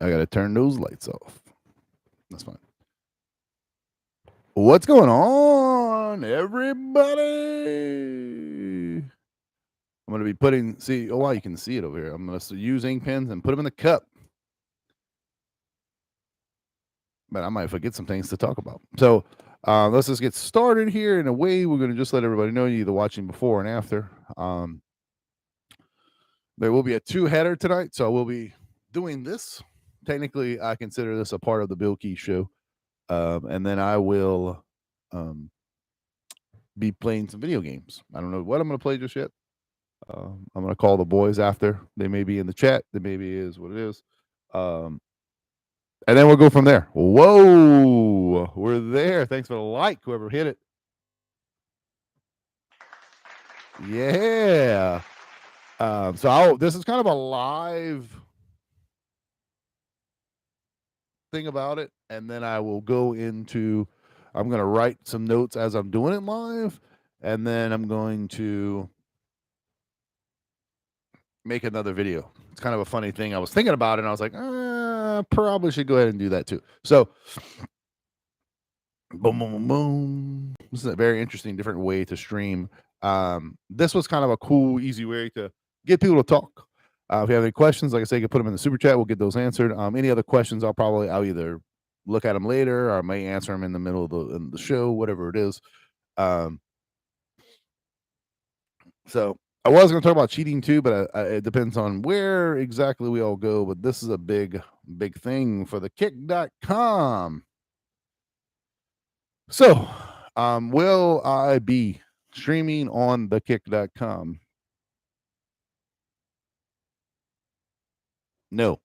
I gotta turn those lights off. That's fine. What's going on, everybody? I'm gonna be putting. See, oh wow, you can see it over here. I'm gonna use ink pens and put them in the cup. But I might forget some things to talk about. So let's just get started here. In a way, we're going to just let everybody know, either watching before and after. There will be a two-header tonight, so I will be doing this. Technically, I consider this a part of the BillKeyz show. And then I will be playing some video games. I don't know what I'm going to play just yet. I'm going to call the boys after. They may be in the chat. They maybe is what it is. And then we'll go from there. Whoa, we're there. Thanks for the like, whoever hit it. Yeah. So this is kind of a live thing about it, and then I will go into. I'm going to write some notes as I'm doing it live, and then I'm going to make another video. It's kind of a funny thing. I was thinking about it, and I was like, probably should go ahead and do that too. So, boom, boom, boom, boom. This is a very interesting, different way to stream. This was kind of a cool, easy way to get people to talk. If you have any questions, like I say, you can put them in the super chat. We'll get those answered. Any other questions, I'll either look at them later, or I may answer them in the middle of the show, whatever it is. So I was going to talk about cheating too, but it depends on where exactly we all go. But this is a big, big thing for the kick.com. So, will I be streaming on the kick.com? No.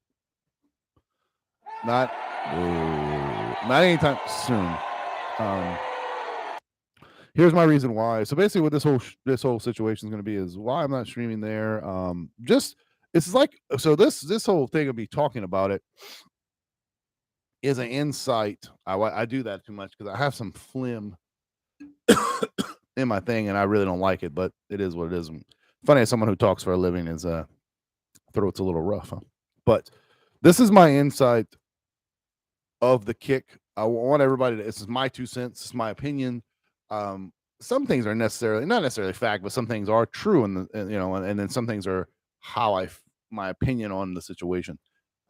Not anytime soon. Here's my reason why. So basically, what this whole situation is going to be is why I'm not streaming there. It's like, so this whole thing of me talking about it is an insight. I do that too much because I have some phlegm in my thing, and I really don't like it. But it is what it is. Funny, as someone who talks for a living, is throat's a little rough. Huh? But this is my insight of the kick. I want everybody to. This is my 2 cents. It's my opinion. Some things are not necessarily fact, but some things are true, and then some things are how my opinion on the situation.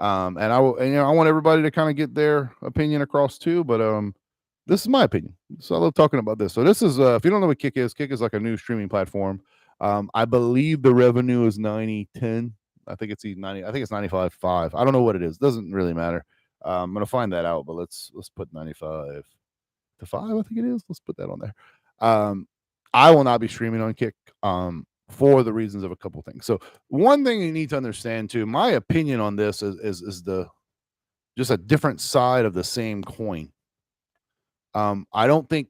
And I want everybody to kind of get their opinion across too. But this is my opinion. So I love talking about this. So this is if you don't know what Kick is like a new streaming platform. I believe the revenue is 90-10. I think it's 90. I think it's 95-5. I don't know what it is. Doesn't really matter. I'm gonna find that out. But let's put 95-5. I think it is. Let's put that on there. I will not be streaming on Kick for the reasons of a couple things. So one thing you need to understand too, my opinion on this is the just a different side of the same coin. I don't think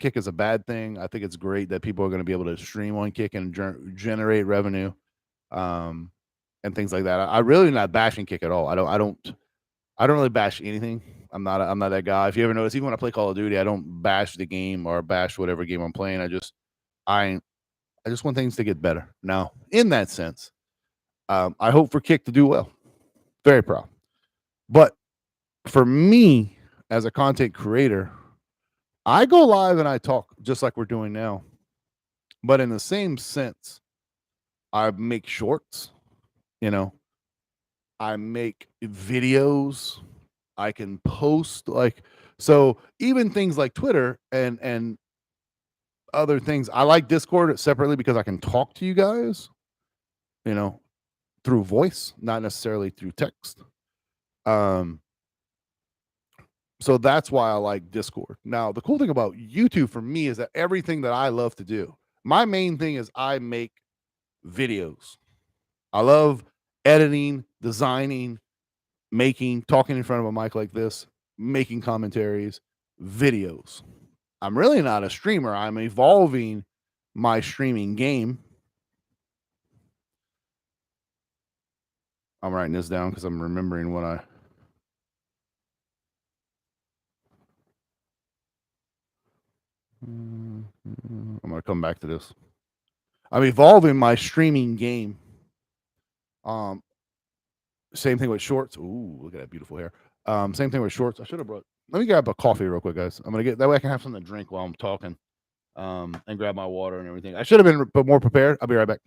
Kick is a bad thing. I think it's great that people are going to be able to stream on Kick and generate revenue, and things like that. I really not bashing Kick at all. I don't really bash anything. I'm not that guy. If you ever notice, even when I play Call of Duty, I don't bash the game or bash whatever game I'm playing. I just want things to get better. Now, in that sense, I hope for Kick to do well. Very proud. But for me, as a content creator, I go live and I talk just like we're doing now. But in the same sense, I make shorts, I make videos. I can post so even things like Twitter and other things. I like Discord separately because I can talk to you guys, through voice, not necessarily through text. So that's why I like Discord. Now, the cool thing about YouTube for me is that everything that I love to do, my main thing is I make videos. I love editing, designing, talking in front of a mic like this, making commentaries, videos. I'm really not a streamer. I'm evolving my streaming game. I'm writing this down because I'm remembering what I'm going to come back to this. I'm evolving my streaming game. Same thing with shorts. Ooh, look at that beautiful hair. Same thing with shorts. I should have brought. Let me grab a coffee real quick, guys. I'm gonna get that way I can have something to drink while I'm talking. And grab my water and everything. I should have been more prepared. I'll be right back.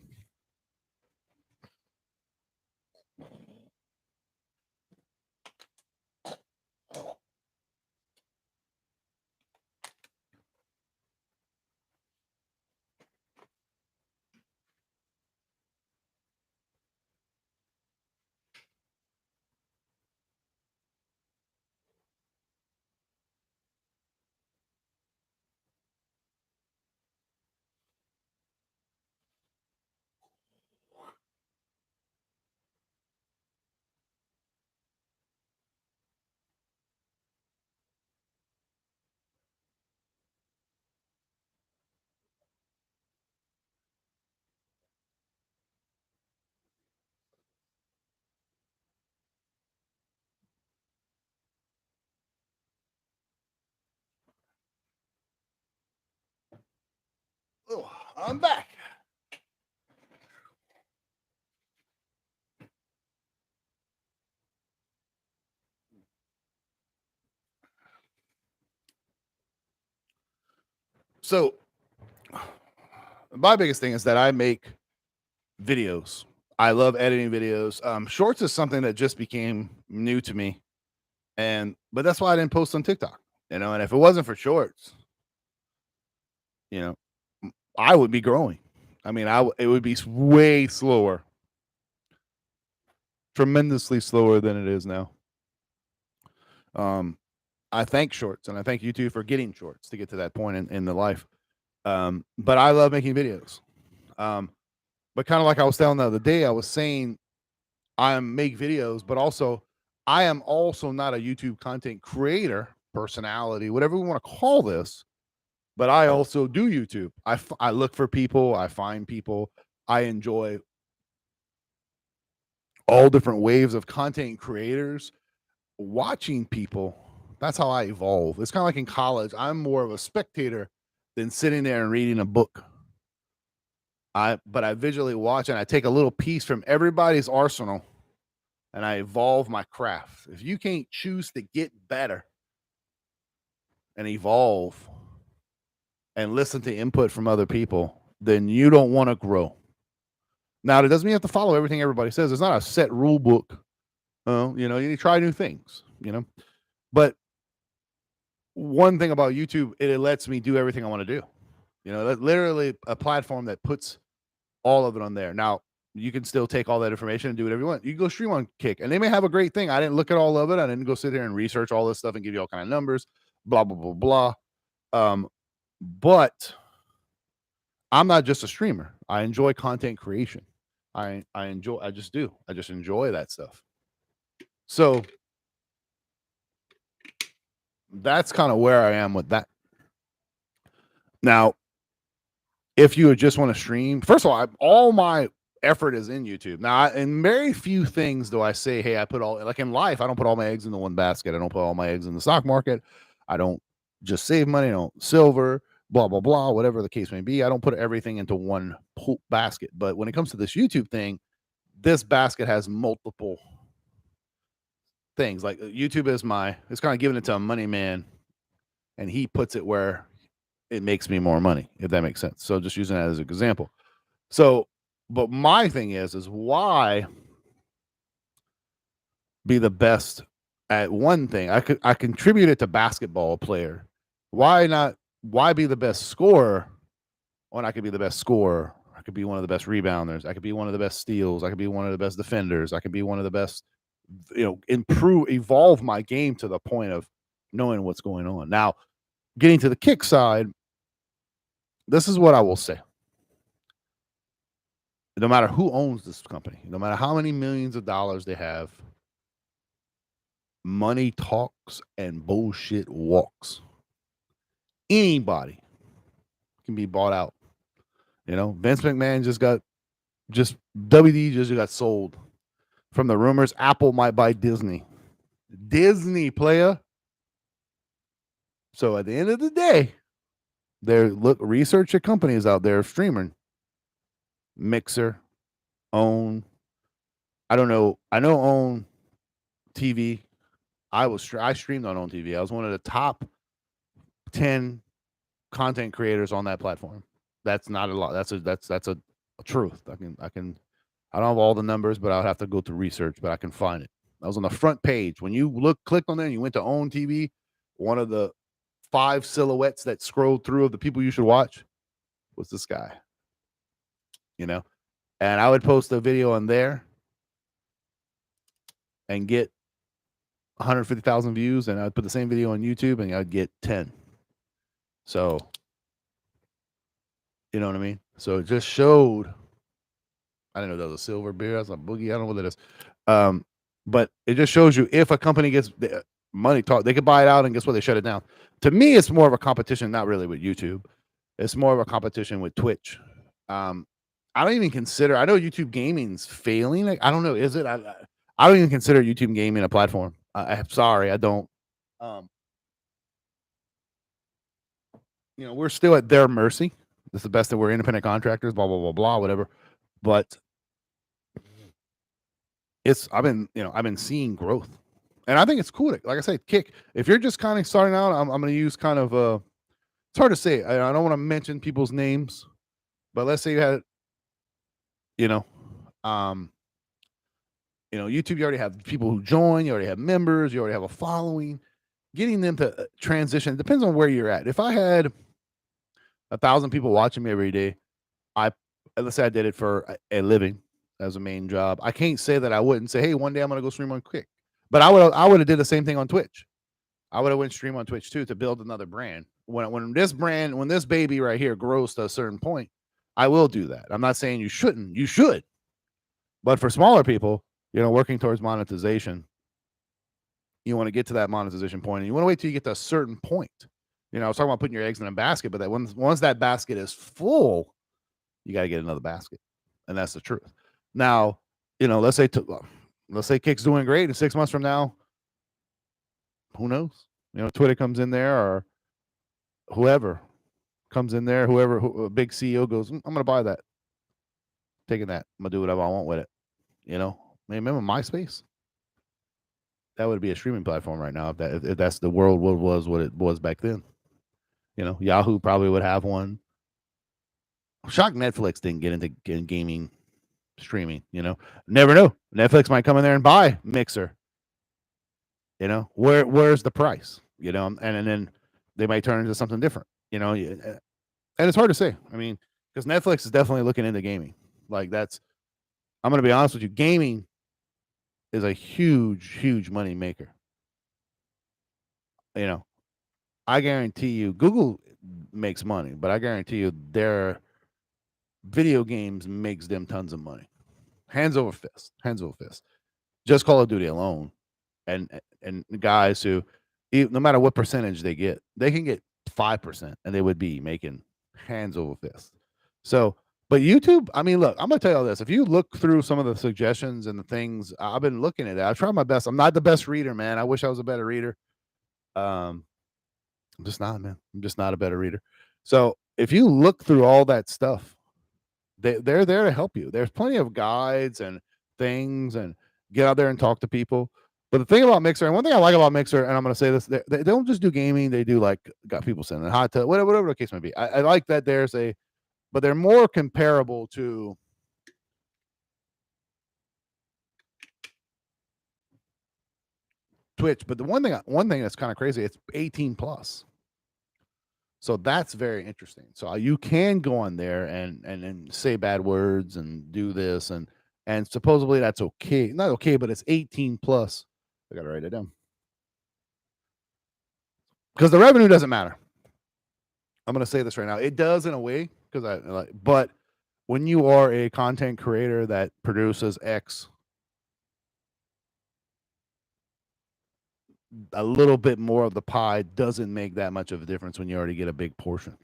Oh, I'm back. So my biggest thing is that I make videos. I love editing videos. Shorts is something that just became new to me, but that's why I didn't post on TikTok. And if it wasn't for shorts, you know, I would be growing. I mean, it would be way slower, tremendously slower than it is now. I thank shorts and I thank YouTube for getting shorts to get to that point in the life. But I love making videos. But kind of like I was telling the other day, I was saying I make videos, but also I am also not a YouTube content creator, personality, whatever we want to call this. But I also do YouTube. I look for people, I find people, I enjoy all different waves of content creators, watching people. That's how I evolve. It's kind of like in college. I'm more of a spectator than sitting there and reading a book. But I visually watch and I take a little piece from everybody's arsenal and I evolve my craft. If you can't choose to get better and evolve and listen to input from other people, then you don't want to grow. Now, it doesn't mean you have to follow everything everybody says. It's not a set rule book. You need to try new things, But one thing about YouTube, it lets me do everything I want to do. That's literally a platform that puts all of it on there. Now, you can still take all that information and do whatever you want. You can go stream on Kick, and they may have a great thing. I didn't look at all of it. I didn't go sit here and research all this stuff and give you all kind of numbers, blah, blah, blah, blah. But I'm not just a streamer. I enjoy content creation. I just enjoy that stuff. So that's kind of where I am with that. Now, if you just want to stream, first of all my effort is in YouTube. Now, in very few things do I say, hey, I put all, like in life, I don't put all my eggs in the one basket. I don't put all my eggs in the stock market. I don't just save money. I don't silver, blah, blah, blah, whatever the case may be. I don't put everything into one basket. But when it comes to this YouTube thing, this basket has multiple things. Like YouTube is it's kind of giving it to a money man, and he puts it where it makes me more money, if that makes sense. So just using that as an example. So, but my thing is why be the best at one thing? I contributed to basketball player. Why be the best scorer when I could be the best scorer? I could be one of the best rebounders. I could be one of the best steals. I could be one of the best defenders. I could be one of the best, evolve my game to the point of knowing what's going on. Now, getting to the kick side, this is what I will say. No matter who owns this company, no matter how many millions of dollars they have, money talks and bullshit walks. Anybody can be bought out. Vince McMahon WD just got sold. From the rumors, Apple might buy Disney. Disney, player. So at the end of the day, research your companies out there streaming. Mixer, OWN, I don't know. I know OWN TV. I streamed on OWN TV. I was one of the top 10 content creators on that platform. That's not a lot. That's a truth. I don't have all the numbers, but I'll have to go through research, but I can find it. I was on the front page. When you clicked on there and you went to OWN TV, one of the 5 silhouettes that scrolled through of the people you should watch was this guy. You know? And I would post a video on there and get 150,000 views, and I'd put the same video on YouTube and I'd get 10. So, you know what I mean? So it just showed. I didn't know that was a silver beer. That's a boogie. I don't know what that is. But it just shows you if a company gets money talk, they could buy it out, and guess what? They shut it down. To me, it's more of a competition, not really with YouTube. It's more of a competition with Twitch. I don't even consider. I know YouTube gaming's failing. Like, I don't know. Is it? I don't even consider YouTube gaming a platform. I'm sorry, I don't. We're still at their mercy. It's the best that we're independent contractors. Blah blah blah blah. Whatever. But I've been seeing growth, and I think it's cool. Like I said, Kick. If you're just kind of starting out, I'm going to use kind of it's hard to say. I don't want to mention people's names, but let's say you had, YouTube. You already have people who join. You already have members. You already have a following. Getting them to transition depends on where you're at. If I had 1,000 people watching me every day, let's say I did it for a living as a main job. I can't say that I wouldn't say, hey, one day I'm going to go stream on Kick. But I would have did the same thing on Twitch. I would have went stream on Twitch too to build another brand. When this baby right here grows to a certain point, I will do that. I'm not saying you shouldn't. You should. But for smaller people, working towards monetization, you want to get to that monetization point, and you want to wait till you get to a certain point. I was talking about putting your eggs in a basket, but that once that basket is full, you got to get another basket, and that's the truth. Now, let's say Kick's doing great, and 6 months from now, who knows? Twitter comes in there, or whoever comes in there, a big CEO goes, I'm going to buy that, taking that, I'm going to do whatever I want with it. Remember MySpace? That would be a streaming platform right now if that's the world was what it was back then. Yahoo probably would have one. I'm shocked Netflix didn't get into gaming streaming. Never know. Netflix might come in there and buy Mixer. Where's the price? And then they might turn into something different. And it's hard to say. I mean, because Netflix is definitely looking into gaming. I'm going to be honest with you. Gaming is a huge, huge money maker. I guarantee you, Google makes money, but I guarantee you their video games makes them tons of money. Hands over fist. Just Call of Duty alone. And guys who, no matter what percentage they can get 5%, and they would be making hands over fist. So, but YouTube, I mean, look, I'm going to tell you all this. If you look through some of the suggestions and the things, I've been looking at it. I try my best. I'm not the best reader, man. I wish I was a better reader. I'm just not, man. I'm just not a better reader. So if you look through all that stuff, they're there to help you. There's plenty of guides and things, and get out there and talk to people. But the thing about Mixer, and one thing I like about Mixer, and I'm going to say this, they don't just do gaming. They do got people sending a hot tub, whatever the case may be. I like that but they're more comparable to Twitch. But the one thing that's kind of crazy, it's 18 plus. So that's very interesting. So you can go on there and say bad words and do this, and supposedly that's okay. Not okay, but it's 18 plus. I got to write it down. Because the revenue doesn't matter. I'm going to say this right now. It does in a way, but when you are a content creator that produces X, a little bit more of the pie doesn't make that much of a difference when you already get a big portion.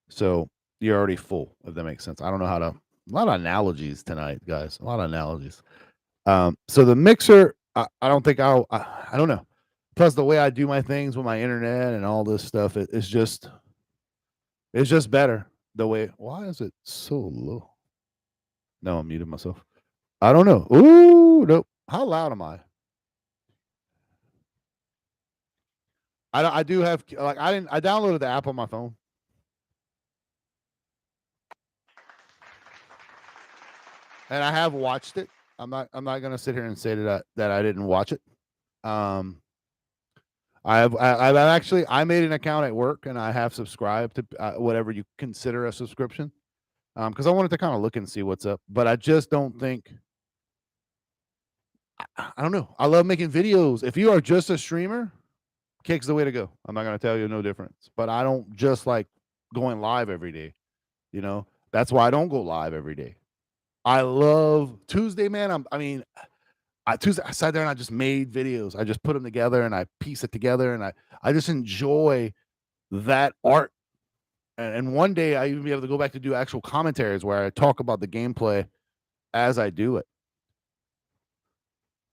So you're already full, if that makes sense. I don't know a lot of analogies tonight, guys. A lot of analogies. So the Mixer, I don't think I don't know. Plus the way I do my things with my internet and all this stuff, it's just better the way. Why is it so low? No, I muted myself. I don't know. Ooh, nope. How loud am I? I do have like I downloaded the app on my phone. And I have watched it. I'm not gonna sit here and say that I didn't watch it. Um I've actually I made an account at work and I have subscribed to whatever you consider a subscription. Because I wanted to kind of look and see what's up. But I just don't think I don't know. I love making videos. If you are just a streamer, Kick's the way to go. I'm not gonna tell you no difference. But I don't just like going live every day. You know, that's why I don't go live every day. I love Tuesday, man. Tuesday I sat there and I just made videos. I just put them together and I piece it together and I just enjoy that art. And one day I even be able to go back to do actual commentaries where I talk about the gameplay as I do it.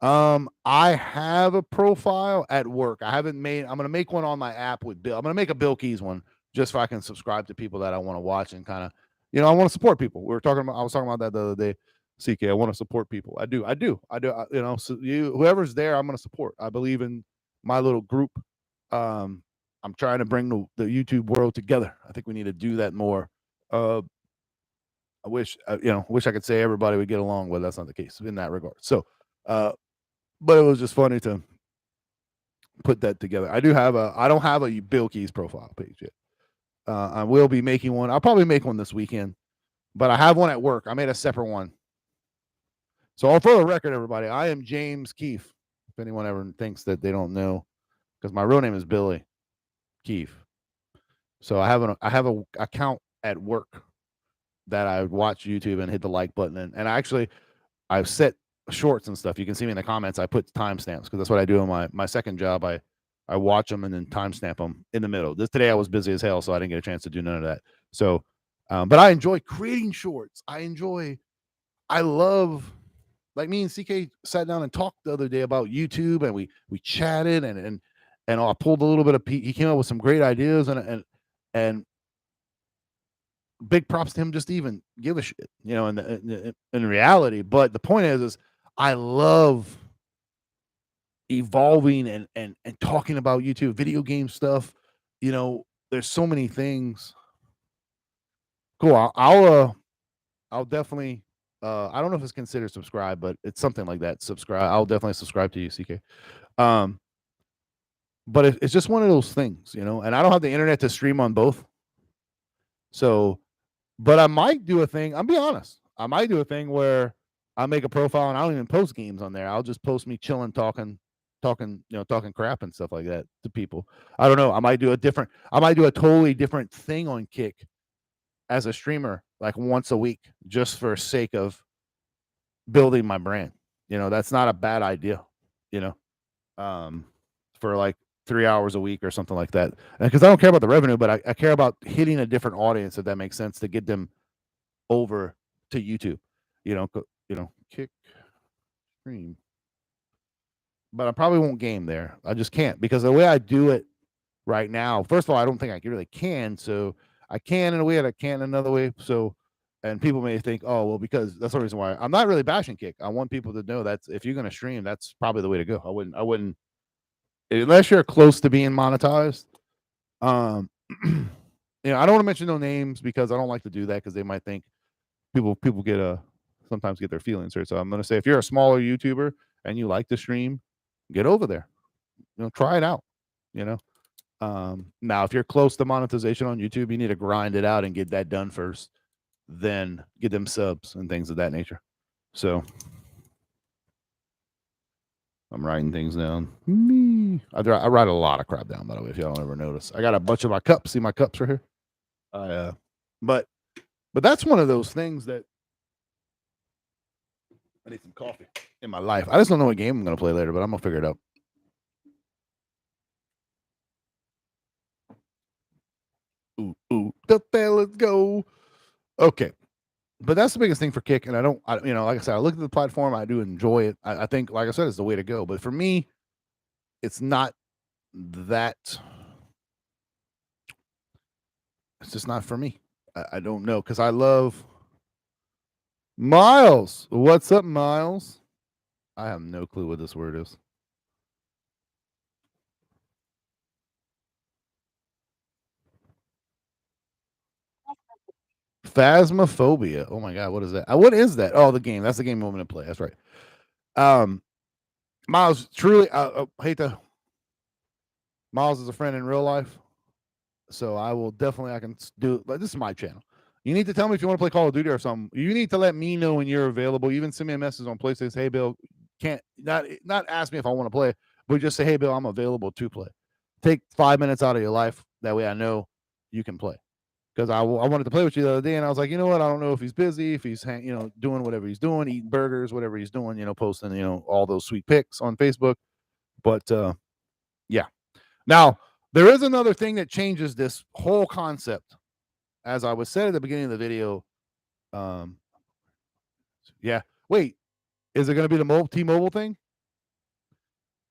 I have a profile at work. I haven't made. I'm gonna make one on my app with Bill. I'm gonna make a BillKeyz one just so I can subscribe to people that I want to watch and kind of, I want to support people. We were talking about. I was talking about that the other day. CK, I want to support people. I do. I do. I do. So whoever's there, I'm gonna support. I believe in my little group. Um, I'm trying to bring the YouTube world together. I think we need to do that more. I wish, wish I could say everybody would get along, but that's not the case in that regard. So, uh, but it was just funny to put that together. I don't have a BillKeyz profile page yet. I will be making one. I'll probably make one this weekend, but I have one at work. I made a separate one. So for the record, everybody, I am James Keefe. If anyone ever thinks that they don't know, because my real name is Billy Keefe. So I have a account at work that I watch YouTube and hit the like button, and actually I've set shorts and stuff. You can see me in the comments. I put timestamps because that's what I do in my second job. I watch them and then timestamp them in the middle. Today I was busy as hell, so I didn't get a chance to do none of that. So, but I enjoy creating shorts. I love, like, me and CK sat down and talked the other day about YouTube, and we chatted and I pulled a little bit of. He came up with some great ideas and big props to him just to even give a shit, in reality. But the point is I love evolving and talking about YouTube, video game stuff. There's so many things. Cool. I'll definitely. I don't know if it's considered subscribe, but it's something like that. Subscribe. I'll definitely subscribe to you, CK. Um, but it's just one of those things, And I don't have the internet to stream on both, so. But I might do a thing. I'll be honest. I might do a thing where I make a profile and I don't even post games on there. I'll just post me chilling, talking crap and stuff like that to people. I don't know. I might do a totally different thing on Kick as a streamer, like once a week, just for sake of building my brand. That's not a bad idea, you know, for like 3 hours a week or something like that. Because I don't care about the revenue, but I care about hitting a different audience, if that makes sense, to get them over to YouTube, Kick stream. But I probably won't game there. I just can't, because the way I do it right now, first of all, I don't think I really can. So I can in a way and I can in another way. So, and people may think, oh, well, because that's the reason why I'm not really bashing Kick. I want people to know that's, if you're going to stream, that's probably the way to go. I wouldn't, unless you're close to being monetized. I don't want to mention no names because I don't like to do that, because they might think people get sometimes get their feelings hurt. So I'm going to say, if you're a smaller YouTuber and you like to stream, get over there, try it out, you know. Now, if you're close to monetization on YouTube, you need to grind it out and get that done first, then get them subs and things of that nature. So I'm writing things down. I write a lot of crap down, by the way, if y'all don't ever notice. I got a bunch of my cups. See my cups right here? But that's one of those things that I need some coffee in my life. I just don't know what game I'm going to play later, but I'm going to figure it out. Ooh, the fellas go. Okay. But that's the biggest thing for Kick. And like I said, I look at the platform. I do enjoy it. I think, like I said, it's the way to go. But for me, it's not that. It's just not for me. I don't know. Because I love Miles, what's up, Miles? I have no clue what this word is. Phasmophobia. Oh my god, what is that? What is that? Oh, the game. That's the game I'm going to play. That's right. Miles, truly, I hate to. Miles is a friend in real life, so I will definitely. I can do. But this is my channel. You need to tell me if you want to play Call of Duty or something. You need to let me know when you're available. Even send me a message on PlayStation. Hey, Bill, can't not ask me if I want to play, but just say, hey, Bill, I'm available to play. Take 5 minutes out of your life. That way, I know you can play. Because I wanted to play with you the other day, and I was like, you know what? I don't know if he's busy, if he's doing whatever he's doing, eating burgers, whatever he's doing, posting all those sweet pics on Facebook. But yeah. Now there is another thing that changes this whole concept. As I was said at the beginning of the video, yeah. Wait, is it going to be the T-Mobile thing?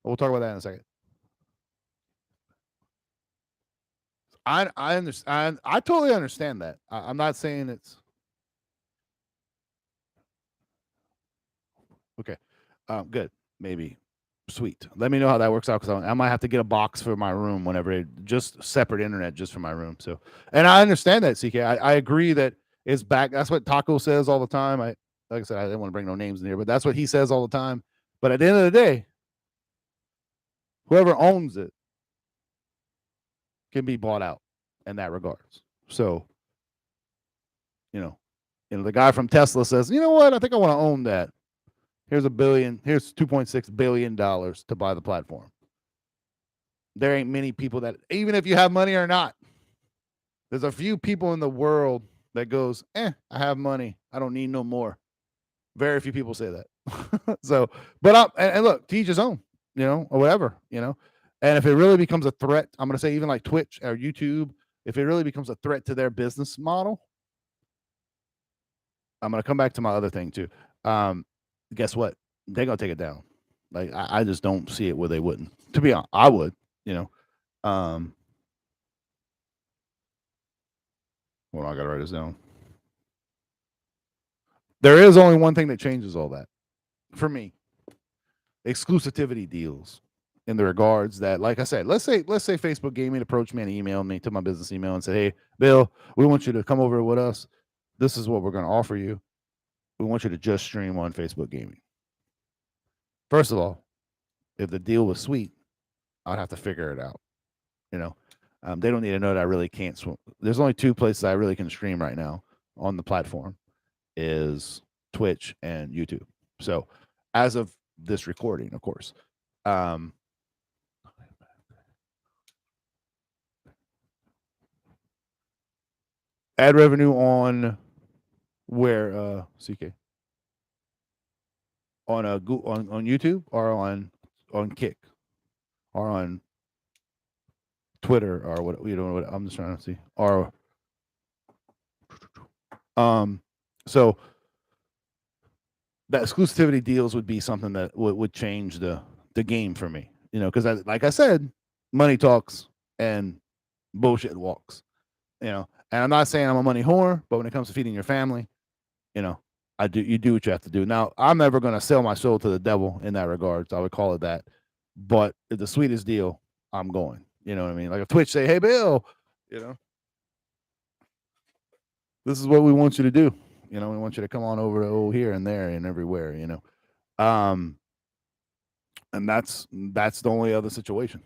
We'll talk about that in a second. I understand. I totally understand that. I'm not saying it's okay. Good. Maybe. Sweet. Let me know how that works out because I might have to get a box for my room whenever just separate internet just for my room. So, and I understand that, CK. I agree that it's back. That's what Taco says all the time. Like I said, I didn't want to bring no names in here, but that's what he says all the time. But at the end of the day, whoever owns it can be bought out in that regards. So, the guy from Tesla says, you know what? I think I want to own that. Here's here's $2.6 billion to buy the platform. There ain't many people that, even if you have money or not, there's a few people in the world that goes, I have money. I don't need no more. Very few people say that. So, but and look, to each his own, or whatever, And if it really becomes a threat, I'm going to say even like Twitch or YouTube, if it really becomes a threat to their business model, I'm going to come back to my other thing too. Guess what? They're going to take it down. Like I just don't see it where they wouldn't. To be honest, I would, Hold on, I got to write this down. There is only one thing that changes all that for me. Exclusivity deals in the regards that, like I said, let's say Facebook Gaming approached me and emailed me to my business email and said, hey, Bill, we want you to come over with us. This is what we're going to offer you. We want you to just stream on Facebook Gaming. First of all, if the deal was sweet, I'd have to figure it out. They don't need to know that I really can't swim. There's only two places I really can stream right now on the platform is Twitch and YouTube. So as of this recording, of course. Ad revenue on where CK on a on YouTube or on Kick or on Twitter or what what I'm just trying to see or so that exclusivity deals would be something that would change the game for me, because like I said, money talks and bullshit walks, and I'm not saying I'm a money whore, but when it comes to feeding your family, you do what you have to do. Now, I'm never going to sell my soul to the devil in that regard. So I would call it that. But if the sweetest deal, I'm going. You know what I mean? Like if Twitch say, hey, Bill, this is what we want you to do. We want you to come on over to here and there and everywhere, and that's the only other situation,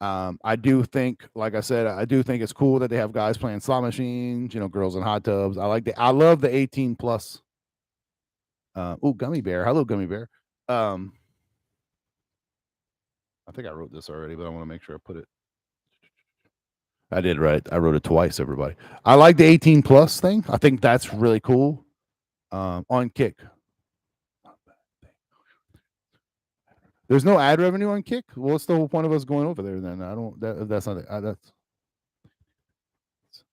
I do think, like I said, I do think it's cool that they have guys playing slot machines, girls in hot tubs. I love the 18 plus. Gummy bear. Hello, gummy bear. I think I wrote this already, but I want to make sure I put it. I did right. I wrote it twice, everybody. I like the 18 plus thing. I think that's really cool. On Kick. There's no ad revenue on Kick. What's the whole point of us going over there then? I don't. That's not. That's.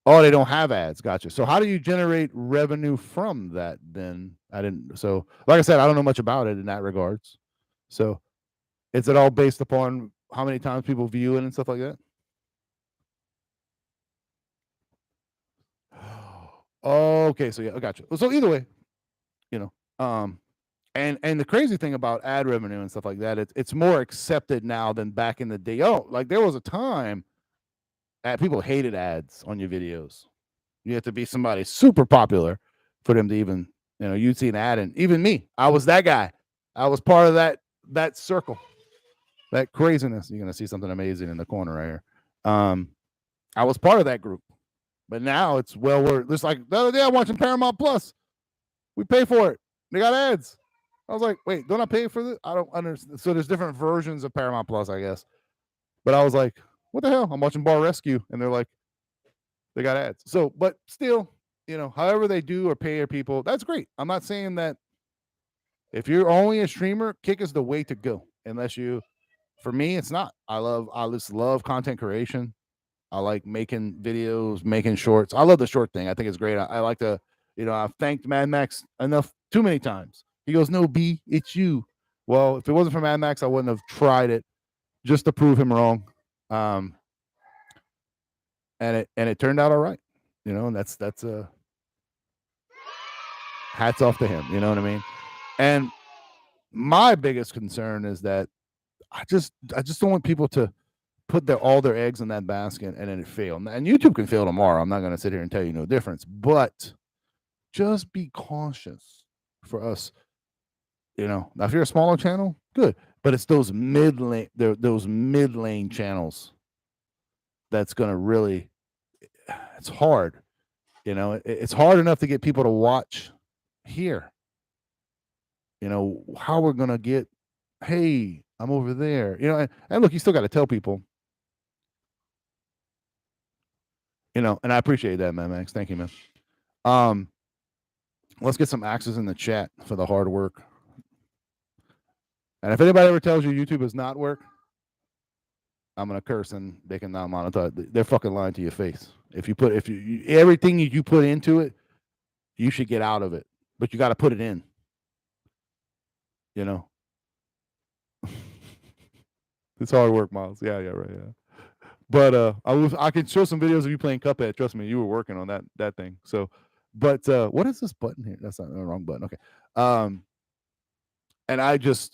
Oh, they don't have ads. Gotcha. So how do you generate revenue from that then? I didn't. So like I said, I don't know much about it in that regards. So is it all based upon how many times people view it and stuff like that? Okay, so yeah, I got you. So either way, you know. And the crazy thing about ad revenue and stuff like that, it's more accepted now than back in the day. Oh, like there was a time people hated ads on your videos. You have to be somebody super popular for them to even, you'd see an ad, and even me, I was that guy. I was part of that circle, that craziness. You're gonna see something amazing in the corner right here. I was part of that group, but now it's well worth. Just like the other day, I'm watching Paramount Plus. We pay for it. They got ads. I was like, wait, don't I pay for this? I don't understand. So there's different versions of Paramount Plus, I guess. But I was like, what the hell? I'm watching Bar Rescue, and they're like, they got ads. So, but still, however they do or pay your people, that's great. I'm not saying that if you're only a streamer, Kick is the way to go. Unless you, for me, it's not. I just love content creation. I like making videos, making shorts. I love the short thing. I think it's great. I like to, I've thanked Mad Max enough too many times. He goes, no, B, it's you. Well, if it wasn't for Mad Max, I wouldn't have tried it just to prove him wrong. And it turned out all right. And that's hats off to him. You know what I mean? And my biggest concern is that I just don't want people to put all their eggs in that basket and then it fail. And YouTube can fail tomorrow. I'm not going to sit here and tell you no difference, but just be cautious for us. Now if you're a smaller channel, good, but it's those mid lane channels that's going to really, it's hard. It's hard enough to get people to watch here. How we're going to get, hey, I'm over there. And look, you still got to tell people. And I appreciate that, man, Max. Thank you, man. Let's get some axes in the chat for the hard work. And if anybody ever tells you YouTube does not work, I'm gonna curse and they can not monetize. They're fucking lying to your face. If you everything you put into it, you should get out of it. But you got to put it in. It's hard work, Miles. Yeah, right. Yeah. But I can show some videos of you playing Cuphead. Trust me, you were working on that thing. So, but what is this button here? That's not the wrong button. Okay. And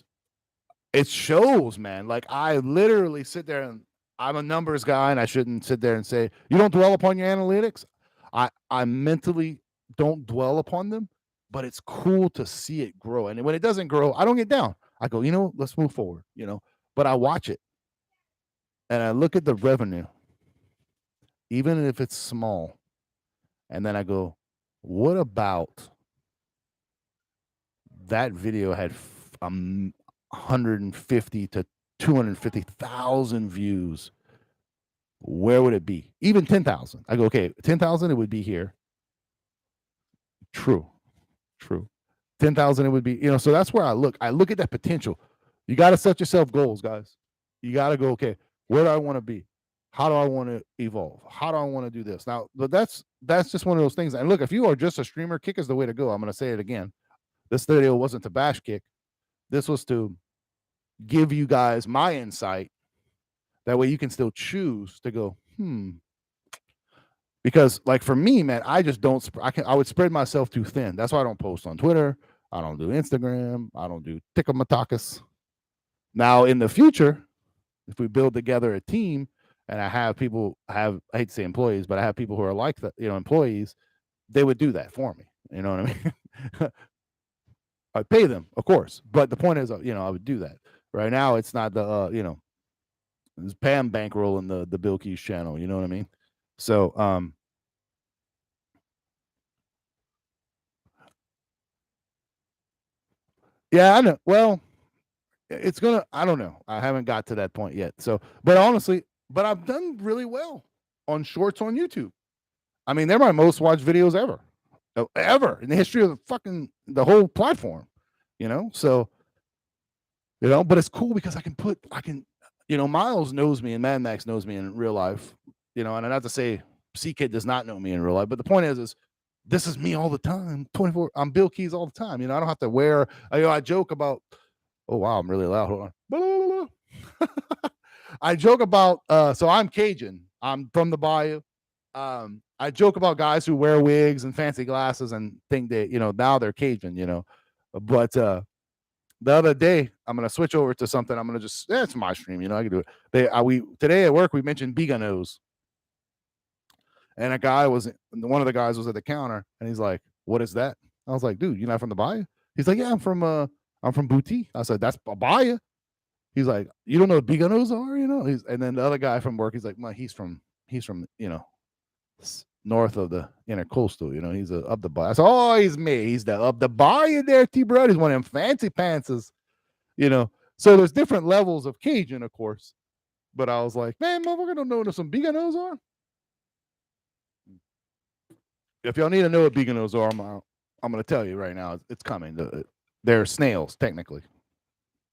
it shows, man. Like I literally sit there and I'm a numbers guy, and I shouldn't sit there and say you don't dwell upon your analytics. I mentally don't dwell upon them, but it's cool to see it grow. And when it doesn't grow, I don't get down. I go, let's move forward. But I watch it. And I look at the revenue, even if it's small. And then I go, what about that video had 150 to 250,000 views? Where would it be? Even 10,000. I go, okay, 10,000, it would be here. True. 10,000, it would be, so that's where I look. I look at that potential. You got to set yourself goals, guys. You got to go, okay, where do I want to be? How do I want to evolve? How do I want to do this? Now, but that's just one of those things. And look, if you are just a streamer, Kick is the way to go. I'm going to say it again. This video wasn't to bash Kick. This was to give you guys my insight. That way you can still choose to go, Because like for me, man, I just don't, I would spread myself too thin. That's why I don't post on Twitter. I don't do Instagram. I don't do Tickamatakis. Now in the future, if we build together a team and I have people I hate to say employees, but I have people who are like that, employees, they would do that for me. You know what I mean? I'd pay them, of course. But the point is, I would do that. Right now, it's not the, it's Pam bankrolling the BillKeyz channel. You know what I mean? So, yeah, I know. Well, it's I don't know. I haven't got to that point yet. So, but honestly, I've done really well on shorts on YouTube. I mean, they're my most watched videos ever in the history of the whole platform, So, but it's cool because I can, Miles knows me and Mad Max knows me in real life, and not to say C-Kid does not know me in real life, but the point is this is me all the time, 24. I'm BillKeyz all the time. I don't have to wear. I joke about. Oh wow, I'm really loud. Hold on. I joke about. So I'm Cajun. I'm from the Bayou. I joke about guys who wear wigs and fancy glasses and think that, now they're Cajun. But the other day, I'm gonna switch over to something. I'm gonna just it's my stream, I can do it. We today at work we mentioned biganos, and one of the guys was at the counter, and he's like, "What is that?" I was like, "Dude, you're not from the Bayou?" He's like, "Yeah, I'm from Boutique." I said, "That's a Bayou." He's like, "You don't know what biganos are?" And then the other guy from work, he's like, "Man, he's from north of the intercoastal. He's up the Bayou." I said, "Oh, he's me. He's the up the Bayou there, T-Brad. He's one of them fancy pantses. So there's different levels of Cajun, of course. But I was like, man, motherfucker don't know what some biganos are. If y'all need to know what biganos are, I'm going to tell you right now. It's coming. They're snails, technically.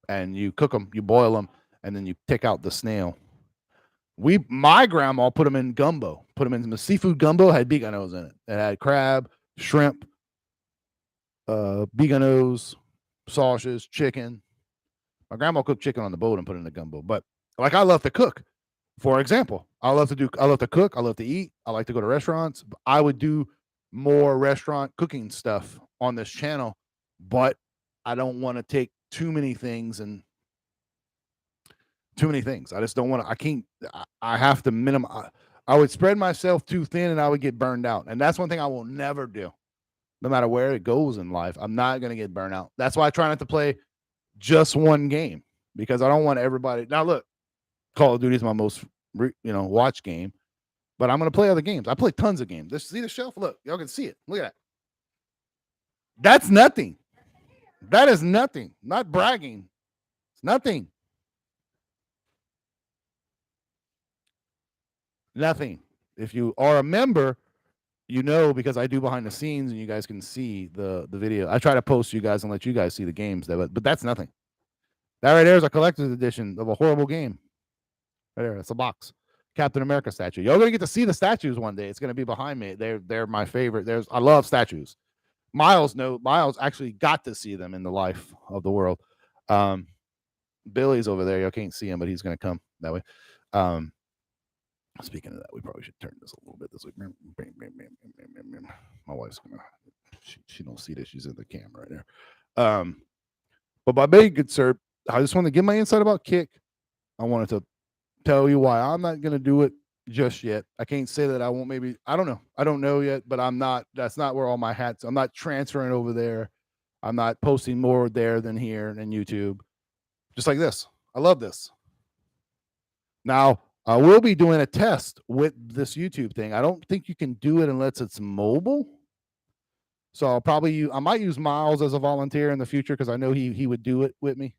And you cook them, you boil them, and then you take out the snail. My grandma put them in gumbo. Put them in the seafood gumbo, had biganos in it. It had crab, shrimp, biganos, sausages, chicken. My grandma cooked chicken on the boat and put it in the gumbo. But like, I love to cook. For example, I love to cook. I love to eat. I like to go to restaurants. I would do more restaurant cooking stuff on this channel, but I don't want to take too many things. I just don't want to. I have to minimize. I would spread myself too thin and I would get burned out. And that's one thing I will never do. No matter where it goes in life, I'm not going to get burned out. That's why I try not to play just one game, because I don't want everybody. Now, look, Call of Duty is my most watch game, but I'm going to play other games. I play tons of games. See the shelf? Look, y'all can see it. Look at that. That's nothing. That is nothing. Not bragging. It's nothing. Nothing. If you are a member, because I do behind the scenes and you guys can see the video. I try to post you guys and let you guys see the games, but that's nothing. That right there is a collector's edition of a horrible game. Right there, it's a box. Captain America statue. Y'all gonna get to see the statues one day. It's gonna be behind me. They're my favorite. I love statues. Miles actually got to see them in the life of the world. Billy's over there. You can't see him, but he's gonna come that way. Speaking of that, we probably should turn this a little bit this way. My wife's gonna. She don't see that she's in the camera right there. But my big good sir, I just want to give my insight about Kick. I wanted to tell you why I'm not going to do it just yet. I can't say that I won't. Maybe I don't know. I don't know yet, but I'm not. That's not where all my hats. I'm not transferring over there. I'm not posting more there than here and YouTube. Just like this. I love this. Now I will be doing a test with this YouTube thing. I don't think you can do it unless it's mobile. So I might use Miles as a volunteer in the future, because I know he would do it with me.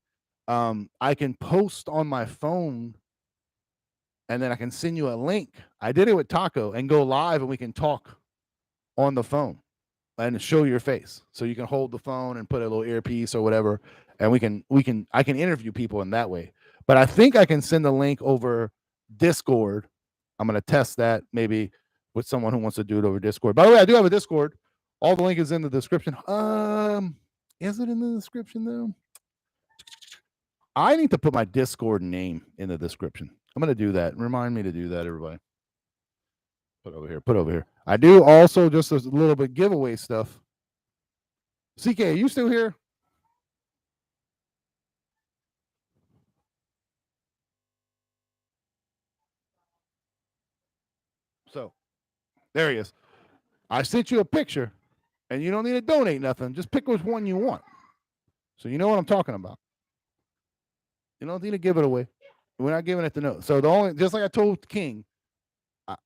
I can post on my phone, and then I can send you a link. I did it with Taco, and go live, and we can talk on the phone and show your face. So you can hold the phone and put a little earpiece or whatever, and I can interview people in that way. But I think I can send the link over Discord. I'm going to test that maybe with someone who wants to do it over Discord. By the way, I do have a Discord. All the link is in the description. Is it in the description though? I need to put my Discord name in the description. I'm going to do that. Remind me to do that, everybody. Put over here. I do also just a little bit giveaway stuff. CK, are you still here? So, there he is. I sent you a picture, and you don't need to donate nothing. Just pick which one you want. So you know what I'm talking about. You don't need to give it away. We're not giving it to no. So just like I told King,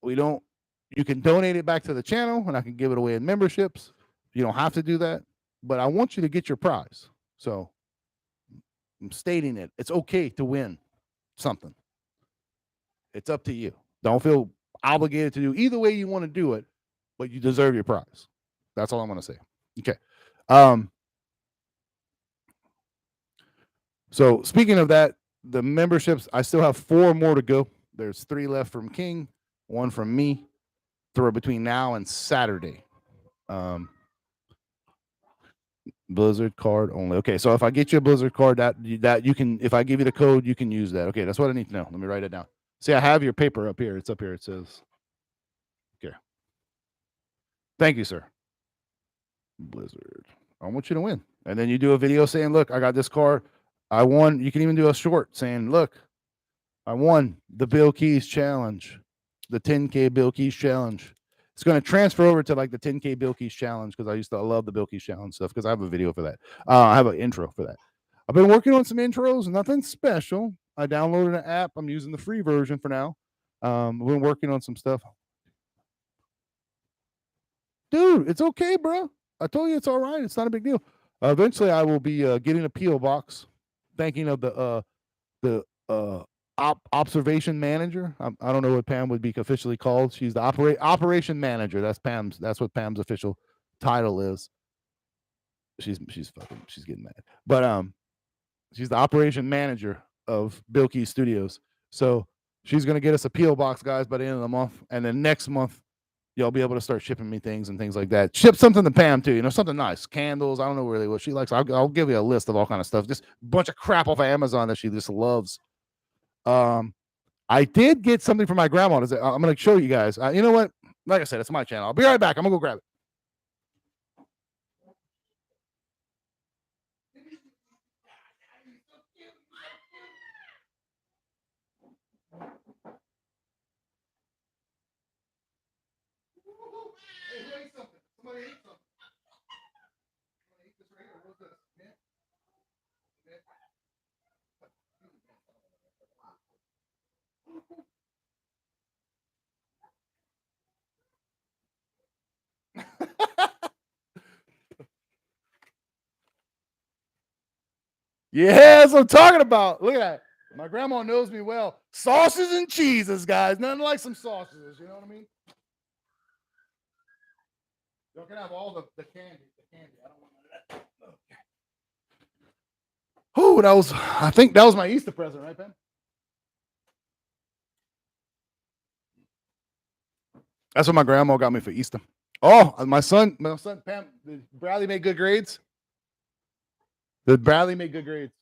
you can donate it back to the channel, and I can give it away in memberships. You don't have to do that, but I want you to get your prize. So I'm stating it. It's okay to win something. It's up to you. Don't feel obligated to do either way you want to do it, but you deserve your prize. That's all I'm going to say. Okay. So speaking of that, the memberships, I still have 4 more to go. There's 3 left from King, 1 from me, through between now and Saturday. Blizzard card only. Okay, so if I get you a Blizzard card, that you can, if I give you the code, you can use that. Okay, that's what I need to know. Let me write it down. See, I have your paper up here. It's up here. It says, okay, Thank you, sir. Blizzard. I want you to win. And then you do a video saying, look, I got this car. I won. You can even do a short saying, look, I won the BillKeyz challenge, the 10K BillKeyz challenge. It's going to transfer over to like the 10K BillKeyz challenge because I love the BillKeyz challenge stuff because I have a video for that. I have an intro for that. I've been working on some intros, nothing special. I downloaded an app. I'm using the free version for now. I've been working on some stuff. Dude, it's okay, bro. I told you it's all right. It's not a big deal. Eventually, I will be getting a PO box. Thanking of the observation manager. I don't know what Pam would be officially called. She's the operation manager. That's Pam's. That's what Pam's official title is. She's getting mad, but she's the operation manager of BillKeyz Studios. So she's gonna get us a PO box, guys, by the end of the month, and then next month you'll be able to start shipping me things and things like that. Ship something to Pam too, something nice, candles. I don't know really what she likes. I'll give you a list of all kind of stuff. Just a bunch of crap off of Amazon that she just loves. I did get something from my grandma. I'm going to show you guys. You know what? Like I said, it's my channel. I'll be right back. I'm going to go grab it. Yeah, that's what I'm talking about. Look at that. My grandma knows me well. Sausages and cheeses, guys. Nothing like some sausages. You know what I mean? Y'all can have all the candy. I don't want none of that. Okay. Oh, I think that was my Easter present, right, Ben? That's what my grandma got me for Easter. Oh, my son, Pam, did Bradley make good grades? Did Bradley make good grades?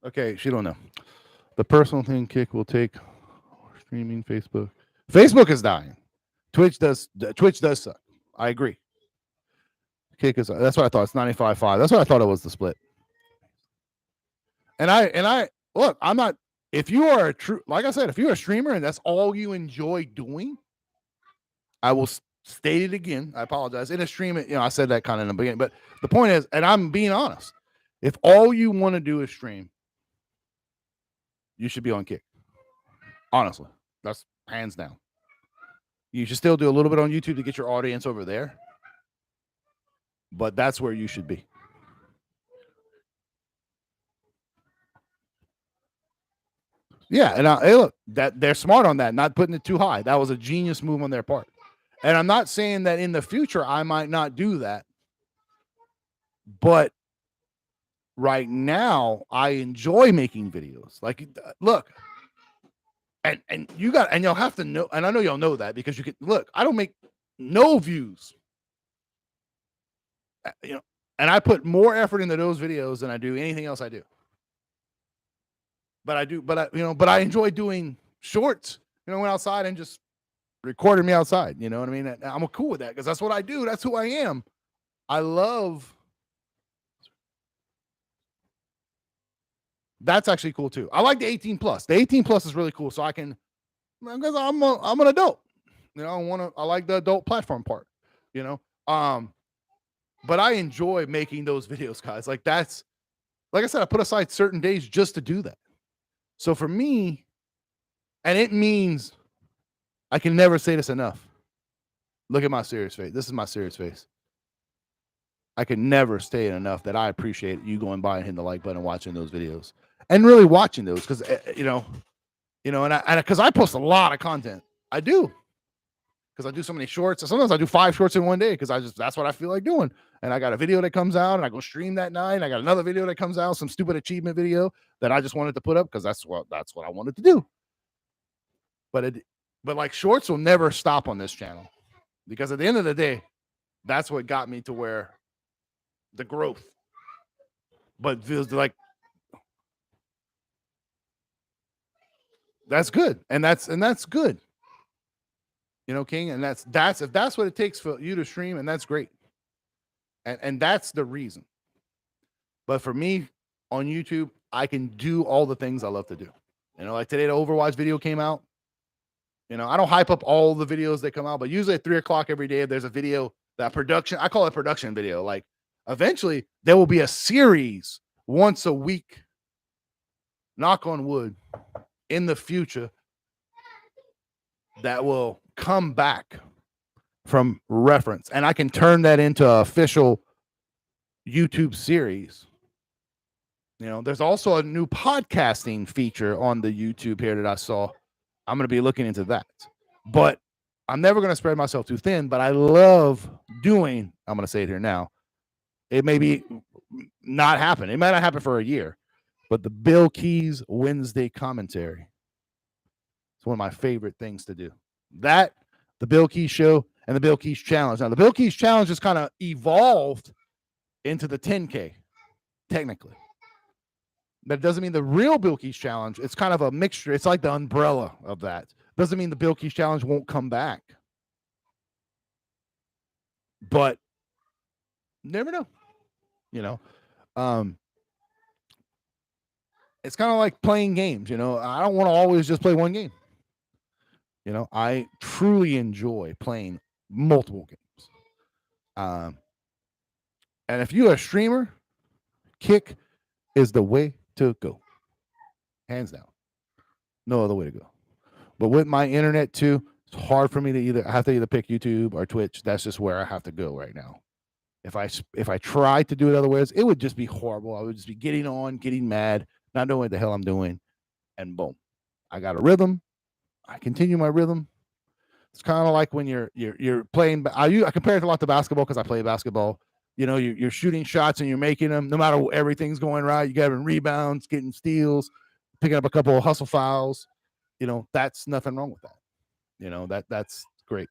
Okay, she don't know. The personal thing Kick will take streaming Facebook. Facebook is dying. Twitch does suck. I agree. Kick is that's what I thought. It's 95.5. That's what I thought it was, the split. And I look, I'm not, if you are a true, like I said, if you're a streamer and that's all you enjoy doing, I will state it again. I apologize. In a stream, I said that kind of in the beginning, but the point is, and I'm being honest, if all you want to do is stream, you should be on Kick. Honestly, that's hands down. You should still do a little bit on YouTube to get your audience over there, but that's where you should be. Yeah, and hey, look, that they're smart on that, not putting it too high. That was a genius move on their part. And I'm not saying that in the future I might not do that, but right now I enjoy making videos. Like, look, and you'll have to know, and I know y'all know that because you can look. I don't make no views, and I put more effort into those videos than I do anything else I do. But I enjoy doing shorts. Went outside and just recorded me outside. You know what I mean? I'm cool with that because that's what I do. That's who I am. I love. That's actually cool too. I like the 18 plus. The 18 plus is really cool. So I can, because I'm an adult. I like the adult platform part. But I enjoy making those videos, guys. Like that's, like I said, I put aside certain days just to do that. So for me, and it means I can never say this enough. Look at my serious face. This is my serious face. I can never say it enough that I appreciate you going by and hitting the like button, watching those videos, and really watching those because and because I post a lot of content. I do, because I do so many shorts. Sometimes I do 5 shorts in one day because that's what I feel like doing. And I got a video that comes out, and I go stream that night. And I got another video that comes out, some stupid achievement video that I just wanted to put up because that's what I wanted to do. But like shorts will never stop on this channel because at the end of the day, that's what got me to where the growth. But feels like that's good, and that's good. You know, King, and that's if that's what it takes for you to stream, and that's great. And that's the reason. But for me on YouTube, I can do all the things I love to do. You know, like today, the Overwatch video came out. You know, I don't hype up all the videos that come out, but usually at 3:00 every day, if there's a video that production, I call it production video. Like eventually there will be a series once a week, knock on wood, in the future that will come back from reference. And I can turn that into an official YouTube series. You know, there's also a new podcasting feature on the YouTube here that I saw. I'm going to be looking into that. But I'm never going to spread myself too thin, but I love doing, I'm going to say it here now. It may be not happen. It might not happen for a year, but the BillKeyz Wednesday commentary. It's one of my favorite things to do. That, the BillKeyz show, and the BillKeyz challenge. Now, the BillKeyz challenge has kind of evolved into the 10K, technically. But it doesn't mean the real BillKeyz challenge. It's kind of a mixture. It's like the umbrella of that. Doesn't mean the BillKeyz challenge won't come back. But never know. You know, it's kind of like playing games. You know, I don't want to always just play one game. You know, I truly enjoy playing multiple games. And if you're a streamer, Kick is the way to go. Hands down. No other way to go. But with my internet too, it's hard for me to I have to either pick YouTube or Twitch. That's just where I have to go right now. If I tried to do it other ways, it would just be horrible. I would just be getting mad, not knowing what the hell I'm doing, and boom, I got a rhythm. I continue my rhythm. It's kind of like when you're playing. I compare it a lot to basketball because I play basketball. You know, you're shooting shots and you're making them. No matter what, everything's going right. You got rebounds, getting steals, picking up a couple of hustle fouls. You know, that's nothing wrong with that. You know, that's great.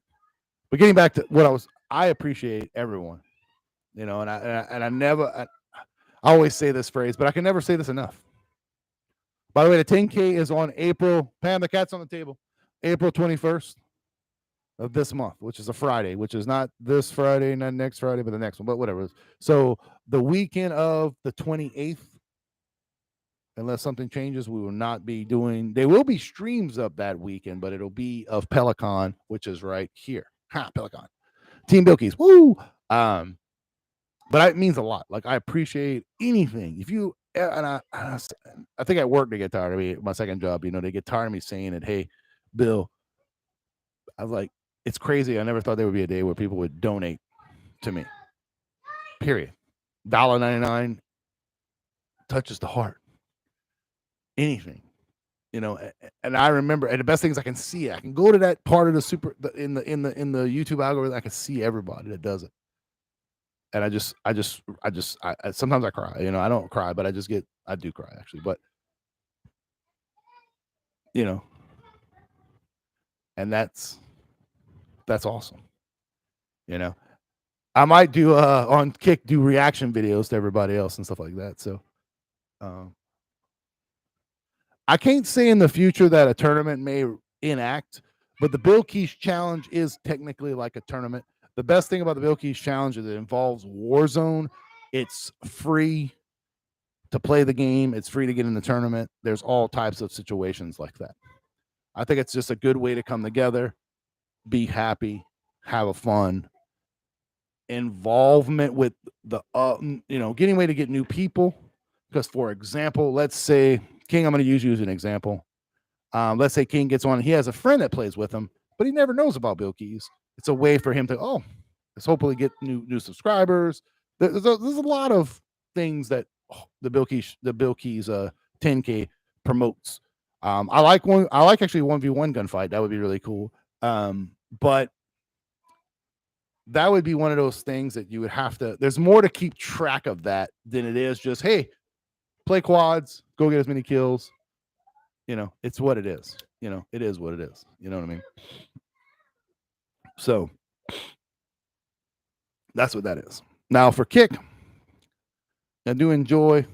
But getting back to what I appreciate everyone. You know, and I always say this phrase, but I can never say this enough. By the way, the 10K is on April. Pam, the cat's on the table. April 21st of this month, which is a Friday, which is not this Friday, not next Friday, but the next one, but whatever. So the weekend of the 28th, unless something changes, we will not be doing. There will be streams up that weekend, but it'll be of Pelican, which is right here. Pelican. Team BillKeyz. Woo! But it means a lot. Like, I appreciate anything. If you, and I think at work they get tired of me. My second job, you know, they get tired of me saying it. Hey, Bill, I was like, it's crazy. I never thought there would be a day where people would donate to me. Period. $1.99 touches the heart. Anything, you know. And I remember, and the best thing is I can see it. I can go to that part of the in the YouTube algorithm. I can see everybody that does it. And I sometimes I cry, you know. I don't cry, but I do cry actually. But you know, and that's awesome. You know, I might do on Kick do reaction videos to everybody else and stuff like that. So I can't say in the future that a tournament may enact, but the BillKeyz challenge is technically like a tournament. The best thing about the BillKeyz challenge is it involves Warzone. It's free to play the game. It's free to get in the tournament. There's all types of situations like that. I think it's just a good way to come together, be happy, have a fun. Involvement with the, you know, getting way to get new people. Because, for example, let's say, King, I'm going to use you as an example. Let's say King gets on. He has a friend that plays with him, but he never knows about BillKeyz. It's a way for him to, let's hopefully get new subscribers. There's a lot of things that the BillKeyz 10K promotes. I like actually 1v1 gunfight. That would be really cool. But that would be one of those things that you would have to. There's more to keep track of that than it is just, hey, play quads, go get as many kills. You know, it's what it is. You know, it is what it is. You know what I mean? So that's what that is. Now for Kick, I do enjoy.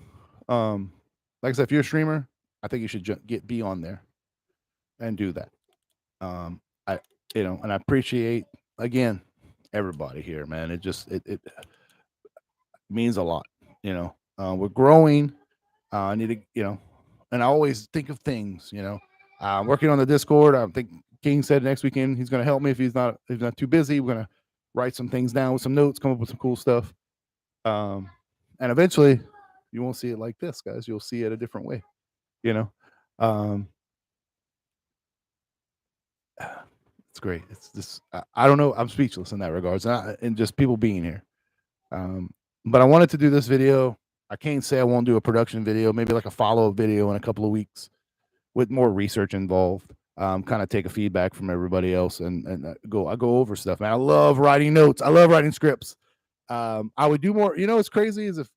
Like I said, if you're a streamer, I think you should be on there and do that. and I appreciate again everybody here, man. It means a lot. We're growing. I need to, and I always think of things. I'm working on the Discord. I think King said next weekend he's going to help me if he's not too busy. We're going to write some things down with some notes, come up with some cool stuff, and eventually, you won't see it like this, guys. You'll see it a different way. You know, um, it's great. It's just I don't know. I'm speechless in that regards, and just people being here. But I wanted to do this video. I can't say I won't do a production video, maybe like a follow-up video in a couple of weeks with more research involved. Kind of take a feedback from everybody else and I go over stuff. Man, I love writing notes. I love writing scripts. I would do more. What's crazy is if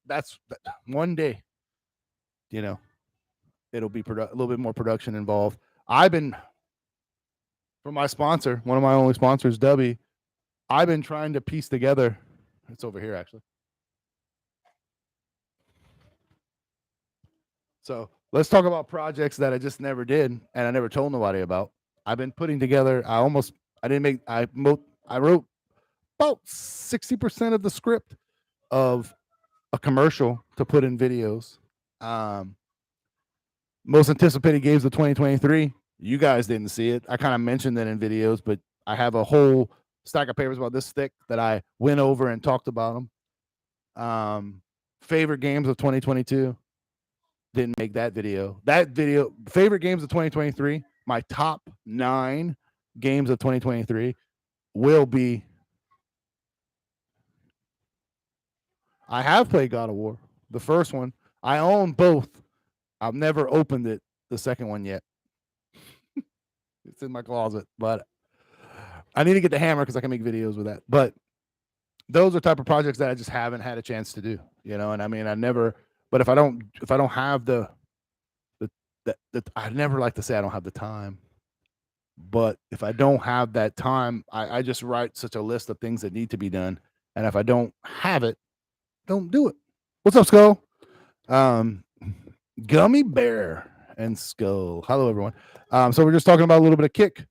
that's one day, it'll be a little bit more production involved. I've been, for my sponsor, one of my only sponsors, Dubby, I've been trying to piece together. It's over here, actually. So let's talk about projects that I just never did and I never told nobody about. I've been putting together. I wrote about 60% of the script of a commercial to put in videos. Most anticipated games of 2023. You guys didn't see it. I kind of mentioned it in videos, but I have a whole stack of papers about this thick that I went over and talked about them. Favorite games of 2022. Didn't make that video. Favorite games of 2023, my top 9 games of 2023 will be. I have played God of War, the first one. I own both. I've never opened it, the second one yet. It's in my closet, but I need to get the hammer because I can make videos with that. But those are type of projects that I just haven't had a chance to do, and I mean, but if I don't have I never like to say I don't have the time, but if I don't have that time, I just write such a list of things that need to be done. And if I don't have it, don't do it. What's up, Skull? Gummy Bear and Skull. Hello, everyone. So we're just talking about a little bit of Kick.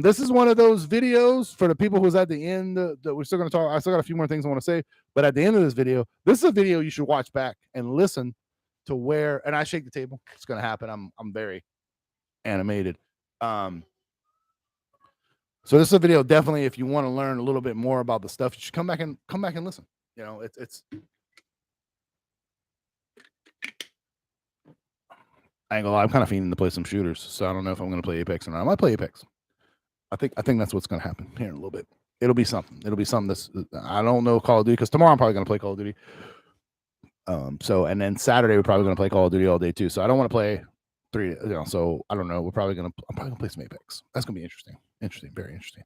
This is one of those videos for the people who's at the end that we're still going to talk. I still got a few more things I want to say, but at the end of this video, this is a video you should watch back and listen to where. And I shake the table. It's going to happen. I'm very animated. So this is a video definitely if you want to learn a little bit more about the stuff, you should come back and listen. It's I ain't gonna lie, I'm kind of feeling to play some shooters, so I don't know if I'm gonna play Apex or not. I might play Apex. I think that's what's gonna happen here in a little bit. It'll be something. That's I don't know Call of Duty because tomorrow I'm probably gonna play Call of Duty. So and then Saturday we're probably gonna play Call of Duty all day too. So I don't want to play 3. So I don't know. I'm probably gonna play some Apex. That's gonna be interesting. Very interesting.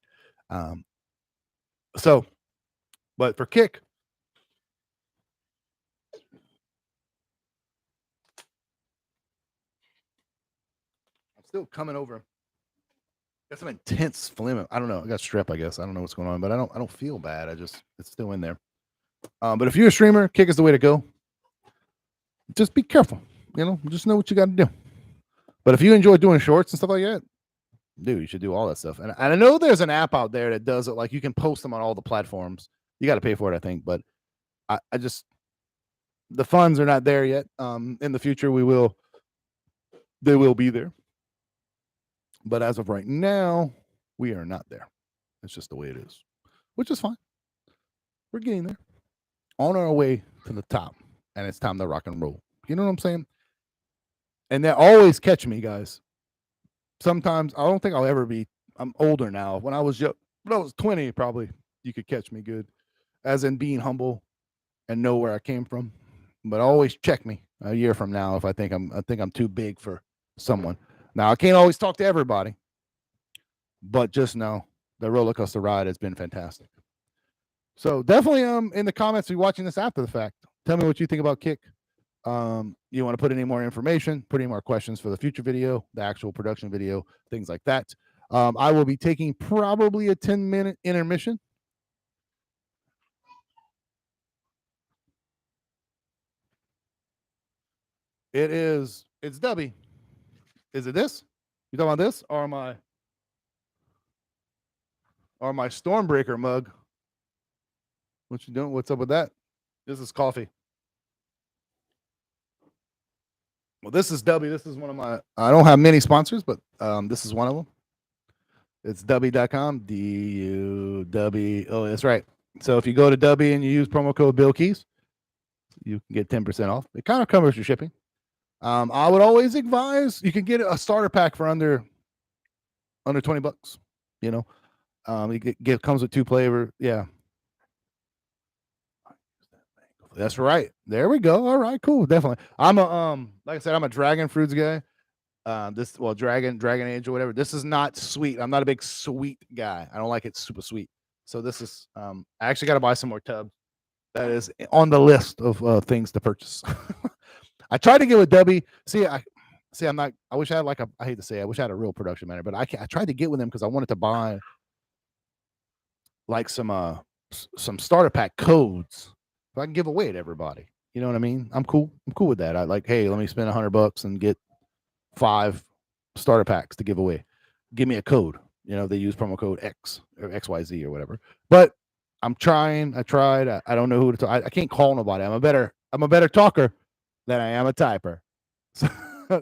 So, but for Kick, I'm still coming over. Got some intense phlegm. I don't know. I got strep, I guess. I don't know what's going on, but I don't feel bad. It's still in there. But if you're a streamer, Kick is the way to go. Just be careful. Just know what you got to do. But if you enjoy doing shorts and stuff like that, dude, you should do all that stuff. And I know there's an app out there that does it. Like you can post them on all the platforms. You got to pay for it, I think. But I just the funds are not there yet. In the future, they will be there. But as of right now, we are not there. It's just the way it is, which is fine. We're getting there, on our way to the top, and it's time to rock and roll. You know what I'm saying? And they always catch me, guys. Sometimes I don't think I'll ever be. I'm older now. When I was 20, probably you could catch me good, as in being humble and know where I came from. But always check me a year from now if I think I'm too big for someone. Now I can't always talk to everybody, but just know the roller coaster ride has been fantastic. So definitely in the comments, be watching this after the fact. Tell me what you think about Kick. You want to put any more information, put any more questions for the future video, the actual production video, things like that. I will be taking probably a 10-minute intermission. It's Dubby. Is it this? You talking about this or am I? or my Stormbreaker mug. What you doing? What's up with that? This is coffee. Well, this is W. This is one of my, I don't have many sponsors, but this is one of them. It's W.com, D-U-W. Oh, that's right. So if you go to W and you use promo code BillKeyz, you can get 10% off. It kind of covers your shipping. I would always advise you can get a starter pack for under $20. You know, it comes with 2 flavors. Yeah, that's right. There we go. All right, cool. Definitely. I'm a like I said, I'm a dragon fruits guy. Dragon Age or whatever. This is not sweet. I'm not a big sweet guy. I don't like it super sweet. So this is I actually got to buy some more tubs. That is on the list of things to purchase. I tried to get with Debbie. I'm not. I wish I had I hate to say, I wish I had a real production manager, but I tried to get with them because I wanted to buy like some starter pack codes so I can give away to everybody. You know what I mean? I'm cool. I'm cool with that. I like, hey, let me spend $100 and get 5 starter packs to give away. Give me a code. You know, they use promo code X or XYZ or whatever. But I'm trying. I tried. I don't know who to talk. I can't call nobody. I'm a better talker than I am a typer.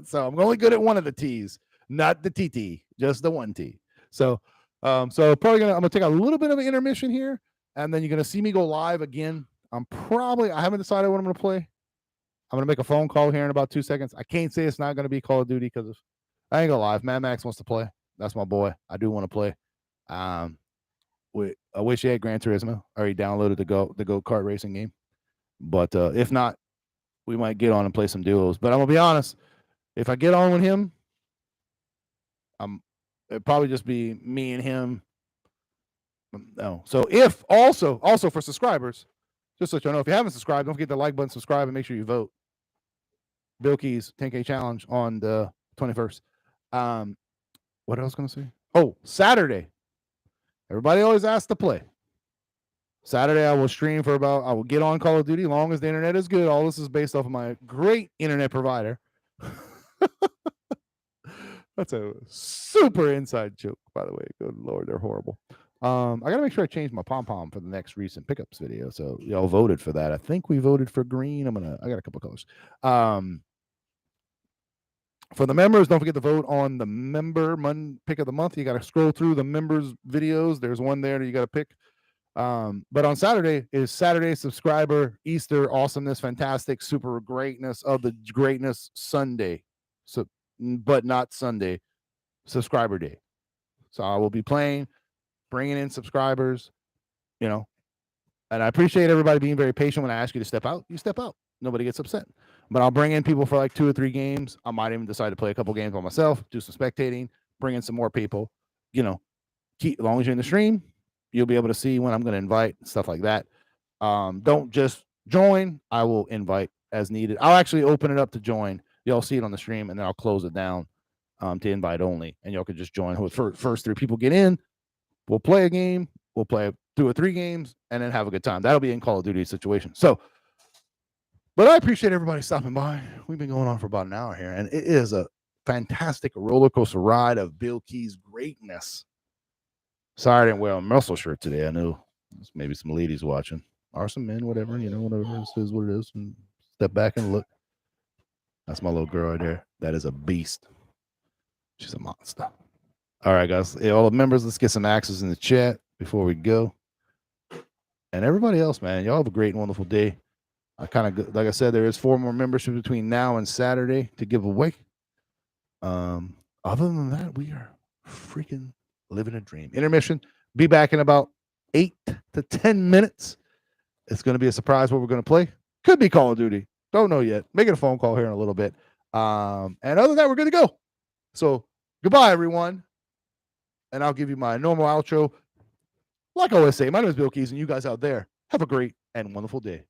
So I'm only good at one of the T's, not the TT, just the one T. So probably I'm gonna take a little bit of an intermission here, and then you're gonna see me go live again. I haven't decided what I'm gonna play. I'm gonna make a phone call here in about 2 seconds. I can't say it's not gonna be Call of Duty because I ain't gonna lie. If Mad Max wants to play, that's my boy. I do want to play. I wish he had Gran Turismo. I already downloaded the go-kart racing game. But if not, we might get on and play some duos. But I'm gonna be honest. If I get on with him, it'd probably just be me and him. No. So if also for subscribers, just so you know, if you haven't subscribed, don't forget the like button, subscribe, and make sure you vote. BillKeyz 10K challenge on the 21st. What else gonna say? Oh, Saturday. Everybody always asks to play. Saturday, I will stream I will get on Call of Duty long as the internet is good. All this is based off of my great internet provider. That's a super inside joke, by the way. Good Lord, they're horrible. I gotta make sure I change my pom-pom for the next recent pickups video. So y'all voted for that. I think we voted for green. I got a couple colors. For the members, don't forget to vote on the member pick of the month. You got to scroll through the members videos. There's one there that you got to pick. But on Saturday is Saturday subscriber Easter awesomeness, fantastic, super greatness of the greatness Sunday. So, but not Sunday, subscriber day. So I will be playing, bringing in subscribers, you know, and I appreciate everybody being very patient when I ask you to step out. You step out. Nobody gets upset. But I'll bring in people for like 2 or 3 games. I might even decide to play a couple games by myself, do some spectating, bring in some more people. You know, as long as you're in the stream, you'll be able to see when I'm going to invite, stuff like that. Don't just join. I will invite as needed. I'll actually open it up to join. Y'all see it on the stream, and then I'll close it down to invite only. And y'all can just join. First 3 people get in. We'll play a game. We'll play 2 or 3 games, and then have a good time. That'll be in Call of Duty situation. So, but I appreciate everybody stopping by. We've been going on for about an hour here, and it is a fantastic roller coaster ride of BillKeyz greatness. Sorry I didn't wear a muscle shirt today. I know maybe some ladies watching, or some men, whatever, whatever. This is what it is. And step back and look. That's my little girl right there. That is a beast. She's a monster. All right, guys. Hey, all the members, let's get some access in the chat before we go. And everybody else, man, y'all have a great and wonderful day. Like I said, there is 4 more memberships between now and Saturday to give away. Other than that, we are freaking living a dream. Intermission. Be back in about 8 to 10 minutes. It's going to be a surprise what we're going to play. Could be Call of Duty. Don't know yet. Making a phone call here in a little bit. And other than that, we're good to go. So goodbye, everyone. And I'll give you my normal outro. Like I always say, my name is BillKeyz, and you guys out there, have a great and wonderful day.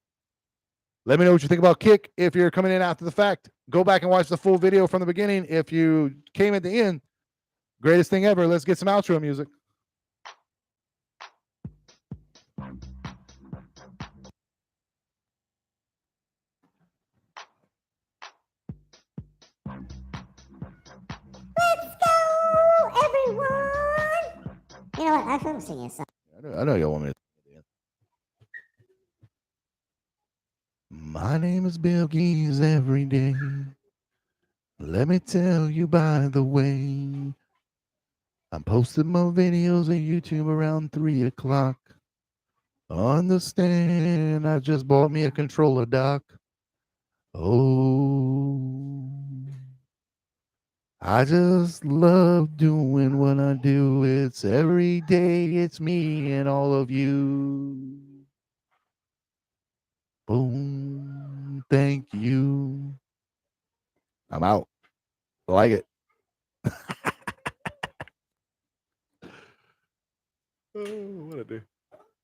Let me know what you think about Kick. If you're coming in after the fact, go back and watch the full video from the beginning. If you came at the end, greatest thing ever. Let's get some outro music. Let's go, everyone. know what? I feel singing a song. I know y'all want me to. My name is BillKeyz every day. Let me tell you by the way. I'm posting my videos on YouTube around 3 o'clock. Understand, I just bought me a controller, doc. Oh, I just love doing what I do. It's every day, it's me and all of you. Boom, thank you. I'm out. I like it. Oh, what a day.